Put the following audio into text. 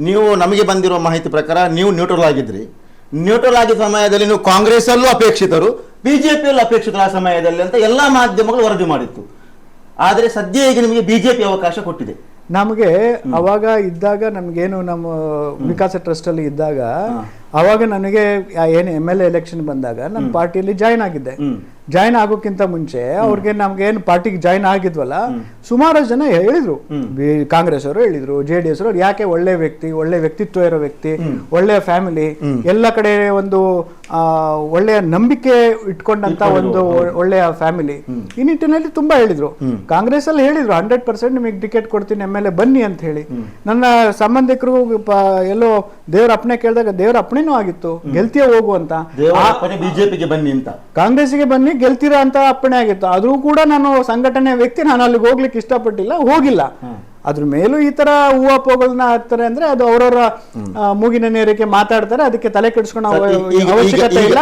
ನೀವು ನಮಗೆ ಬಂದಿರೋ ಮಾಹಿತಿ ಪ್ರಕಾರ ನೀವು ನ್ಯೂಟ್ರಲ್ ಆಗಿದ್ರಿ. ನ್ಯೂಟ್ರಲ್ ಆಗಿದ್ದ ಸಮಯದಲ್ಲಿ ನೀವು ಕಾಂಗ್ರೆಸ್ ಅಲ್ಲೂ ಅಪೇಕ್ಷಿತರು, ಬಿಜೆಪಿಯಲ್ಲೂ ಅಪೇಕ್ಷಿತರು ಆ ಸಮಯದಲ್ಲಿ ಅಂತ ಎಲ್ಲಾ ಮಾಧ್ಯಮಗಳು ವರದಿ ಮಾಡಿತ್ತು. ಆದರೆ ಸದ್ಯ ಈಗ ನಿಮಗೆ ಬಿಜೆಪಿ ಅವಕಾಶ ಕೊಟ್ಟಿದೆ. ನಮಗೆ ಅವಾಗ ಇದ್ದಾಗ ನಮ್ಗೇನು ನಮ್ಮ ವಿಕಾಸ ಟ್ರಸ್ಟ್ ಅಲ್ಲಿ ಇದ್ದಾಗ ಅವಾಗ ನನಗೆ ಏನು MLA ಎಲೆಕ್ಷನ್ ಬಂದಾಗ ನನ್ನ ಪಾರ್ಟಿಯಲ್ಲಿ ಜಾಯ್ನ್ ಆಗಿದ್ದೆ. ಜಾಯ್ನ್ ಆಗೋಕ್ಕಿಂತ ಮುಂಚೆ ಅವ್ರಿಗೆ ನಮ್ಗೇನು ಪಾರ್ಟಿಗೆ ಜಾಯ್ನ್ ಆಗಿದ್ವಲ್ಲ, ಸುಮಾರು ಜನ ಹೇಳಿದ್ರು, ಕಾಂಗ್ರೆಸ್ ಅವರು ಹೇಳಿದ್ರು, JDS ಅವರು, ಯಾಕೆ ಒಳ್ಳೆ ವ್ಯಕ್ತಿ, ಒಳ್ಳೆ ವ್ಯಕ್ತಿತ್ವ ಇರೋ ವ್ಯಕ್ತಿ, ಒಳ್ಳೆಯ ಫ್ಯಾಮಿಲಿ, ಎಲ್ಲ ಕಡೆ ಒಂದು ಒಳ್ಳೆಯ ನಂಬಿಕೆ ಇಟ್ಕೊಂಡಂತ ಒಂದು ಒಳ್ಳೆಯ ಫ್ಯಾಮಿಲಿ, ಈ ನಿಟ್ಟಿನಲ್ಲಿ ತುಂಬಾ ಹೇಳಿದ್ರು. ಕಾಂಗ್ರೆಸ್ ಅಲ್ಲಿ ಹೇಳಿದ್ರು 100% ನಿಮಗೆ ಟಿಕೆಟ್ ಕೊಡ್ತೀನಿ MLA ಬನ್ನಿ ಅಂತ ಹೇಳಿ. ನನ್ನ ಸಂಬಂಧಿಕರು ಎಲ್ಲೋ ದೇವರ ಅಪ್ಪಣೆ ಕೇಳಿದಾಗ ದೇವರ ಅಪ್ಪಣೆನೂ ಆಗಿತ್ತು, ಗೆಲ್ತಿಯ ಹೋಗು ಅಂತ. ಬಿಜೆಪಿಗೆ ಬನ್ನಿ ಅಂತ, ಕಾಂಗ್ರೆಸ್ಗೆ ಬನ್ನಿ ಗೆಲ್ತೀರಾ ಅಂತ ಅಪ್ಪಣೆ ಆಗಿತ್ತು. ಆದ್ರೂ ಕೂಡ ನಾನು ಸಂಘಟನೆ ವ್ಯಕ್ತಿ, ನಾನು ಅಲ್ಲಿಗೆ ಹೋಗ್ಲಿಕ್ಕೆ ಇಷ್ಟಪಟ್ಟಿಲ್ಲ, ಹೋಗಿಲ್ಲ. ಅದ್ರ ಮೇಲೂ ಈ ತರ ಹೂವಾಪೋಗಳನ್ನ ಹಾಕ್ತಾರೆ ಅಂದ್ರೆ ಅದು ಅವರವರ ಮೂಗಿನ ನೇರಕ್ಕೆ ಮಾತಾಡ್ತಾರೆ, ಅದಕ್ಕೆ ತಲೆ ಕೆಡಿಸ್ಕೊಳ್ಳೋ ಅವಶ್ಯಕತೆ ಇಲ್ಲ.